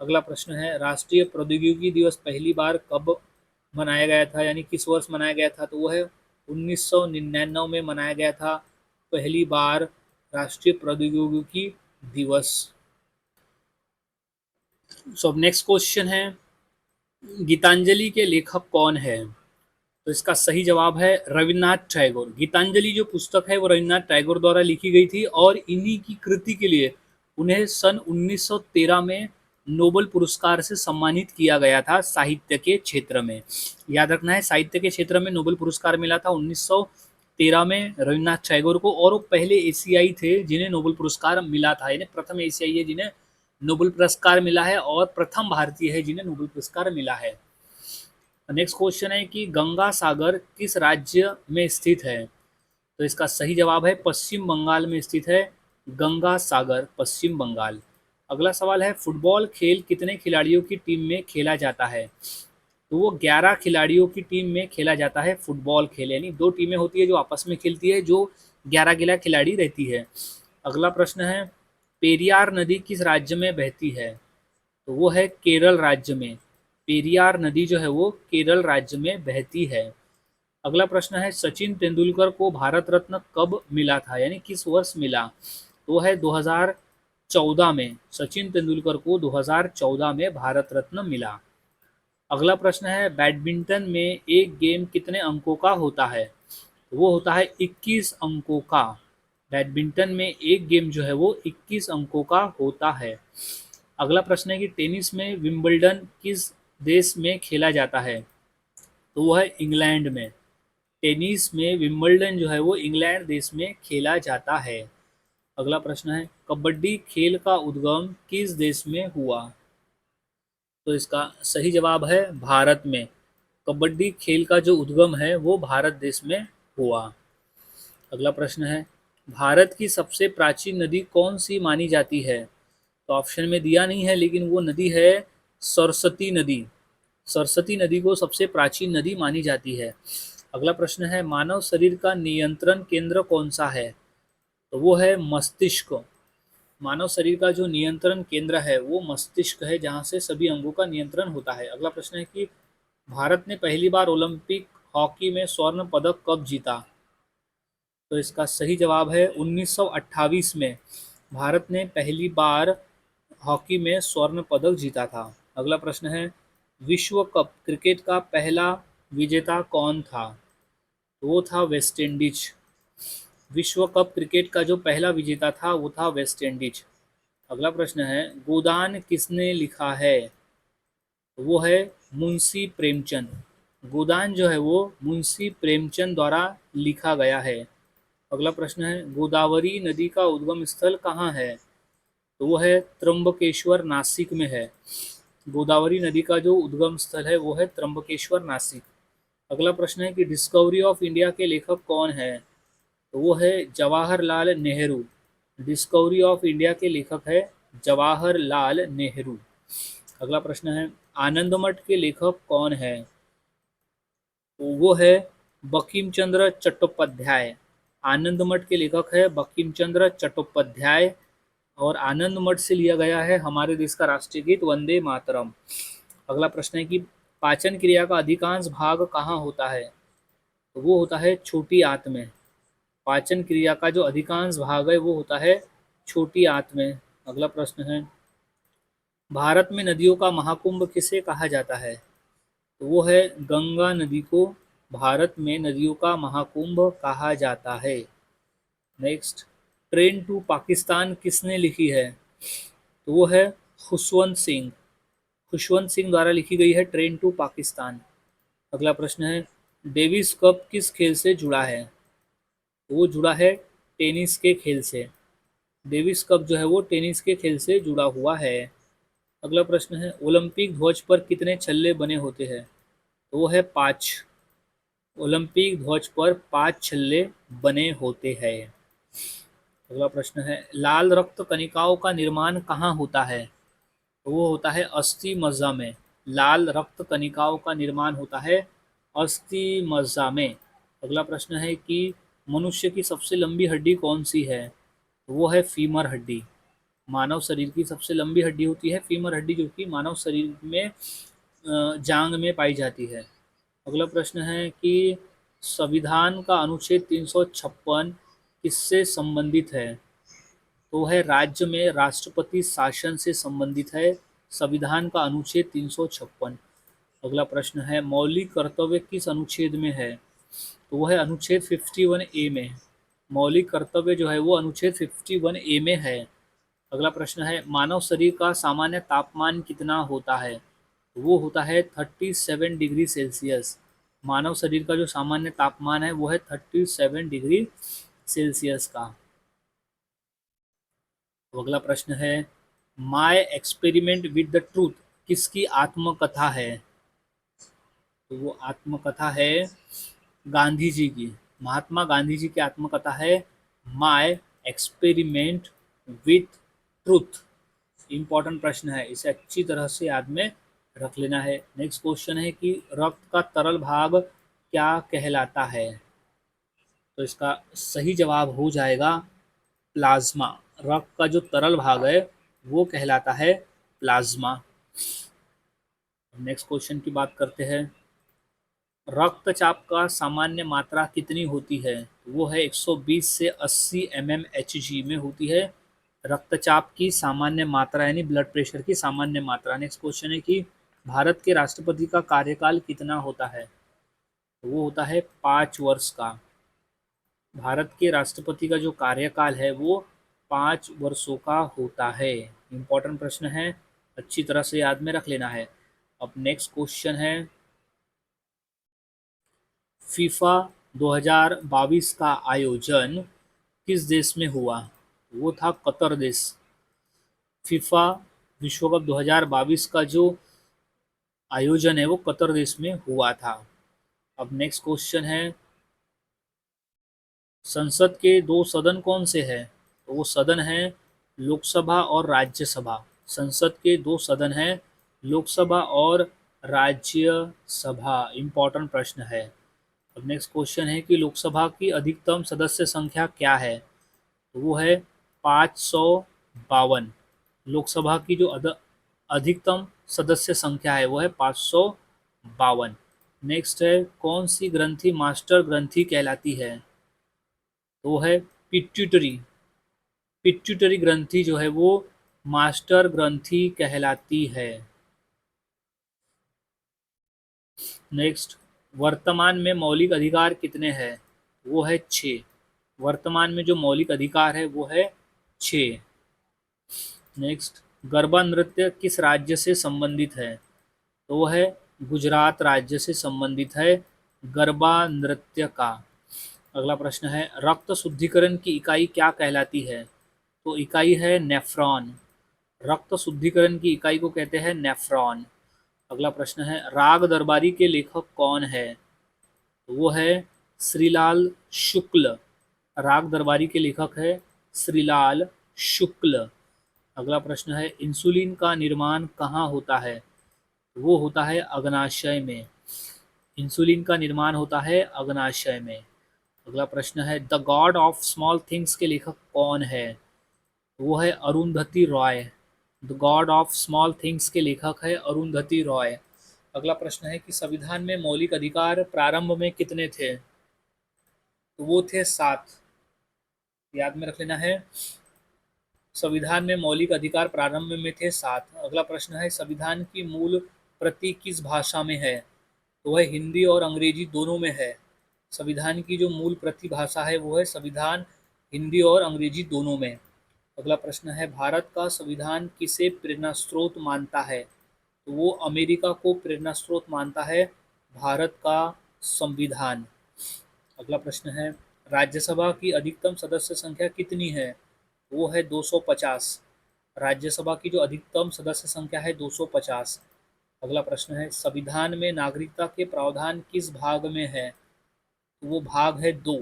अगला प्रश्न है, राष्ट्रीय प्रौद्योगिकी दिवस पहली बार कब मनाया गया था, यानी किस वर्ष मनाया गया था? तो वो है 1999 में मनाया गया था पहली बार राष्ट्रीय प्रौद्योगिकी दिवस। सो अब नेक्स्ट क्वेश्चन है, गीतांजलि के लेखक कौन है? तो इसका सही जवाब है रविन्द्रनाथ टैगोर। गीतांजलि जो पुस्तक है वो रविन्द्रनाथ टैगोर द्वारा लिखी गई थी और इन्हीं की कृति के लिए उन्हें सन 1913 में नोबेल पुरस्कार से सम्मानित किया गया था साहित्य के क्षेत्र में। याद रखना है, साहित्य के क्षेत्र में नोबेल पुरस्कार मिला था 1913 में रविन्द्रनाथ टैगोर को, और वो पहले एशियाई थे जिन्हें नोबेल पुरस्कार मिला था, यानी प्रथम एशियाई है जिन्हें नोबेल पुरस्कार मिला है और प्रथम भारतीय है जिन्हें नोबेल पुरस्कार मिला है। नेक्स्ट क्वेश्चन है कि गंगा सागर किस राज्य में स्थित है? तो इसका सही जवाब है पश्चिम बंगाल में स्थित है गंगा सागर, पश्चिम बंगाल। अगला सवाल है, फुटबॉल खेल कितने खिलाड़ियों की टीम में खेला जाता है? तो वो 11 खिलाड़ियों की टीम में खेला जाता है फुटबॉल खेल, यानी 2 टीमें होती है जो आपस में खेलती है, जो 11 खिलाड़ी रहती है। अगला प्रश्न है, पेरियार नदी किस राज्य में बहती है? तो वो है केरल राज्य में। पेरियार नदी जो है वो केरल राज्य में बहती है। अगला प्रश्न है, सचिन तेंदुलकर को भारत रत्न कब मिला था, यानी किस वर्ष मिला? तो वो है 2014 में। सचिन तेंदुलकर को 2014 में भारत रत्न मिला। अगला प्रश्न है, बैडमिंटन में एक गेम कितने अंकों का होता है? तो वो होता है 21 अंकों का। बैडमिंटन में एक गेम जो है वो 21 अंकों का होता है। अगला प्रश्न है कि टेनिस में विंबलडन किस देश में खेला जाता है? तो वो है इंग्लैंड में। टेनिस में विंबलडन जो है वो इंग्लैंड देश में खेला जाता है। अगला प्रश्न है, कबड्डी खेल का उद्गम किस देश में हुआ? तो इसका सही जवाब है भारत में। कबड्डी खेल का जो उद्गम है वो भारत देश में हुआ। अगला प्रश्न है, भारत की सबसे प्राचीन नदी कौन सी मानी जाती है? तो ऑप्शन में दिया नहीं है, लेकिन वो नदी है सरस्वती नदी। सरस्वती नदी को सबसे प्राचीन नदी मानी जाती है। अगला प्रश्न है, मानव शरीर का नियंत्रण केंद्र कौन सा है? तो वो है मस्तिष्क। मानव शरीर का जो नियंत्रण केंद्र है वो मस्तिष्क है, जहाँ से सभी अंगों का नियंत्रण होता है। अगला प्रश्न है कि भारत ने पहली बार ओलंपिक हॉकी में स्वर्ण पदक कब जीता? तो इसका सही जवाब है 1928 में भारत ने पहली बार हॉकी में स्वर्ण पदक जीता था। अगला प्रश्न है, विश्व कप क्रिकेट का पहला विजेता कौन था? तो वो था वेस्ट इंडीज। विश्व कप क्रिकेट का जो पहला विजेता था वो था वेस्ट इंडीज। अगला प्रश्न है, गोदान किसने लिखा है? तो वो है मुंशी प्रेमचंद। गोदान जो है वो मुंशी प्रेमचंद द्वारा लिखा गया है। अगला प्रश्न है, गोदावरी नदी का उद्गम स्थल कहाँ है? तो वो है त्र्यंबकेश्वर, नासिक में है। गोदावरी नदी का जो उद्गम स्थल है वो है त्र्यंबकेश्वर, नासिक। अगला प्रश्न है कि डिस्कवरी ऑफ इंडिया के लेखक कौन है? तो वो है Jawaharlal Nehru. Discovery of India के लेखक है जवाहरलाल नेहरू। अगला प्रश्न है, आनंद मठ के लेखक कौन है? तो वो है बंकिम चंद्र चट्टोपाध्याय। आनंद मठ के लेखक है बंकिम चंद्र चट्टोपाध्याय, और आनंद मठ से लिया गया है हमारे देश का राष्ट्रीय गीत वंदे मातरम। अगला प्रश्न है कि पाचन क्रिया का अधिकांश भाग कहाँ होता है? तो वो होता है छोटी आंत में। पाचन क्रिया का जो अधिकांश भाग है वो होता है छोटी आंत में। अगला प्रश्न है, भारत में नदियों का महाकुंभ किसे कहा जाता है? तो वो है गंगा नदी को भारत में नदियों का महाकुंभ कहा जाता है। नेक्स्ट, ट्रेन टू पाकिस्तान किसने लिखी है? तो वो है खुशवंत सिंह। खुशवंत सिंह द्वारा लिखी गई है ट्रेन टू पाकिस्तान। अगला प्रश्न है, डेविस कप किस खेल से जुड़ा है? तो वो जुड़ा है टेनिस के खेल से। डेविस कप जो है वो टेनिस के खेल से जुड़ा हुआ है। अगला प्रश्न है, ओलंपिक ध्वज पर कितने छल्ले बने होते हैं? तो वो है 5। ओलंपिक ध्वज पर 5 छल्ले बने होते हैं। अगला प्रश्न है, लाल रक्त कणिकाओं का निर्माण कहाँ होता है? तो वो होता है अस्थि मज्जा में। लाल रक्त कणिकाओं का निर्माण होता है अस्थि मज्जा में। अगला प्रश्न है कि मनुष्य की सबसे लंबी हड्डी कौन सी है? तो वो है फीमर हड्डी। मानव शरीर की सबसे लंबी हड्डी होती है फीमर हड्डी, जो कि मानव शरीर में जांग में पाई जाती है। अगला प्रश्न है कि संविधान का अनुच्छेद 356 किससे संबंधित है? तो है राज्य में राष्ट्रपति शासन से संबंधित है संविधान का अनुच्छेद 356। अगला प्रश्न है मौलिक कर्तव्य किस अनुच्छेद में है? तो वो है अनुच्छेद 51A में। मौलिक कर्तव्य जो है वो अनुच्छेद 51A में है। अगला प्रश्न है मानव शरीर का सामान्य तापमान कितना होता है? तो वो होता है 37 डिग्री सेल्सियस। मानव शरीर का जो सामान्य तापमान है वो है 37 डिग्री सेल्सियस का। तो अगला प्रश्न है my experiment with the truth किसकी आत्मकथा है? तो वो आत्मकथा है गांधी जी की। महात्मा गांधी जी की आत्मकथा है my experiment with truth. Important प्रश्न है, इसे अच्छी तरह से याद में रख लेना है। नेक्स्ट क्वेश्चन है कि रक्त का तरल भाग क्या कहलाता है? तो इसका सही जवाब हो जाएगा प्लाज्मा। रक्त का जो तरल भाग है वो कहलाता है प्लाज्मा। नेक्स्ट क्वेश्चन की बात करते हैं रक्तचाप का सामान्य मात्रा कितनी होती है? वो है 120 से 80 mmHg में होती है रक्तचाप की सामान्य मात्रा, यानी ब्लड प्रेशर की सामान्य मात्रा। नेक्स्ट क्वेश्चन है कि भारत के राष्ट्रपति का कार्यकाल कितना होता है? वो होता है 5 वर्ष का। भारत के राष्ट्रपति का जो कार्यकाल है वो 5 वर्षों का होता है। इम्पोर्टेंट प्रश्न है, अच्छी तरह से याद में रख लेना है। अब नेक्स्ट क्वेश्चन है फीफा 2022 का आयोजन किस देश में हुआ? वो था कतर देश। फीफा विश्व कप 2022 का जो आयोजन है वो कतर देश में हुआ था। अब नेक्स्ट क्वेश्चन है संसद के दो सदन कौन से हैं? तो वो सदन है लोकसभा और राज्यसभा। संसद के दो सदन हैं लोकसभा और राज्यसभा। इम्पोर्टेंट प्रश्न है। अब नेक्स्ट क्वेश्चन है कि लोकसभा की अधिकतम सदस्य संख्या क्या है? तो वो है 552। लोकसभा की जो अधिकतम सदस्य संख्या है वो है 552। नेक्स्ट है कौन सी ग्रंथि मास्टर ग्रंथि कहलाती है? तो वो है पिट्यूटरी। पिट्यूटरी ग्रंथि जो है वो मास्टर ग्रंथि कहलाती है। नेक्स्ट वर्तमान में मौलिक अधिकार कितने हैं? वो है 6। वर्तमान में जो मौलिक अधिकार है वो है 6। नेक्स्ट गरबा नृत्य किस राज्य से संबंधित है? तो वो है गुजरात राज्य से संबंधित है गरबा नृत्य का। अगला प्रश्न है रक्त शुद्धिकरण की इकाई क्या कहलाती है? तो इकाई है नेफ्रॉन। रक्त शुद्धिकरण की इकाई को कहते हैं नेफ्रॉन। अगला प्रश्न है राग दरबारी के लेखक कौन है? तो वो है श्रीलाल शुक्ल। राग दरबारी के लेखक है श्रीलाल शुक्ल। अगला प्रश्न है इंसुलिन का निर्माण कहाँ होता है? वो होता है अग्नाशय में। इंसुलिन का निर्माण होता है अग्नाशय में। अगला प्रश्न है the God of small things के लेखक कौन है? वो है Arundhati Roy. The God of small things के लेखक है अरुंधति रॉय। अगला प्रश्न है कि संविधान में मौलिक अधिकार प्रारंभ में कितने थे? तो वो थे 7। याद में रख लेना है, संविधान में मौलिक अधिकार प्रारंभ में थे 7। अगला प्रश्न है संविधान की मूल प्रति किस भाषा में है? तो वह हिंदी और अंग्रेजी दोनों में है। संविधान की जो मूल प्रति भाषा है वो है संविधान हिंदी और अंग्रेजी दोनों में। अगला प्रश्न है भारत का संविधान किसे प्रेरणा स्रोत मानता है? तो वो अमेरिका को प्रेरणा स्रोत मानता है भारत का संविधान। अगला प्रश्न है राज्यसभा की अधिकतम सदस्य संख्या कितनी है? वो है 250। राज्यसभा की जो अधिकतम सदस्य संख्या है 250। अगला प्रश्न है संविधान में नागरिकता के प्रावधान किस भाग में है? तो वो भाग है 2।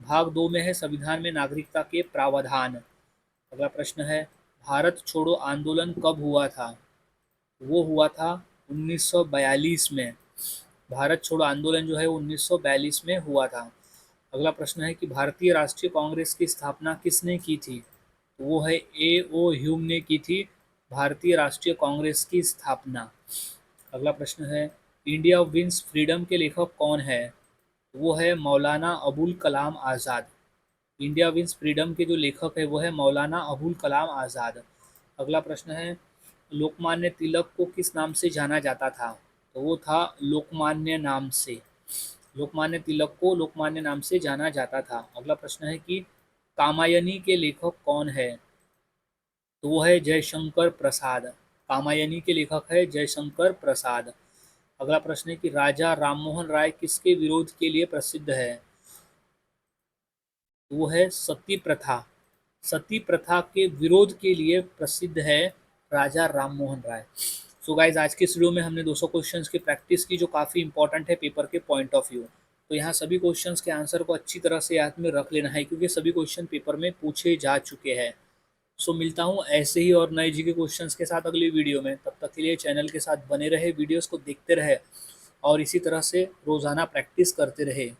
भाग 2 में है संविधान में नागरिकता के प्रावधान। अगला प्रश्न है भारत छोड़ो आंदोलन कब हुआ था? वो हुआ था 1942 में। भारत छोड़ो आंदोलन जो है 1942 में हुआ था। अगला प्रश्न है कि भारतीय राष्ट्रीय कांग्रेस की स्थापना किसने की थी? तो वो है A.O. ह्यूम ने की थी भारतीय राष्ट्रीय कांग्रेस की स्थापना। अगला प्रश्न है इंडिया विंस फ्रीडम के लेखक कौन है? वो है Maulana Abul Kalam Azad. India wins freedom के जो लेखक है वो है मौलाना अबुल कलाम आज़ाद। अगला प्रश्न है लोकमान्य तिलक को किस नाम से जाना जाता था? तो वो था लोकमान्य नाम से। लोकमान्य तिलक को लोकमान्य नाम से जाना जाता था। अगला प्रश्न है कि कामायनी के लेखक कौन है? तो वो है जयशंकर प्रसाद। कामायनी के लेखक है जयशंकर प्रसाद। अगला प्रश्न है कि राजा राममोहन राय किसके विरोध के लिए प्रसिद्ध है? तो वो है सती प्रथा। सती प्रथा के विरोध के लिए प्रसिद्ध है राजा राममोहन राय। सो गाइज, आज के इस वीडियो में हमने 200 क्वेश्चंस की प्रैक्टिस की जो काफ़ी इंपॉर्टेंट है पेपर के पॉइंट ऑफ व्यू। तो यहाँ सभी क्वेश्चंस के आंसर को अच्छी तरह से याद में रख लेना है क्योंकि सभी क्वेश्चन पेपर में पूछे जा चुके हैं। सो मिलता हूँ ऐसे ही और नए जीके क्वेश्चंस के साथ अगली वीडियो में। तब तक के लिए चैनल के साथ बने रहे, वीडियोस को देखते रहे और इसी तरह से रोज़ाना प्रैक्टिस करते रहे।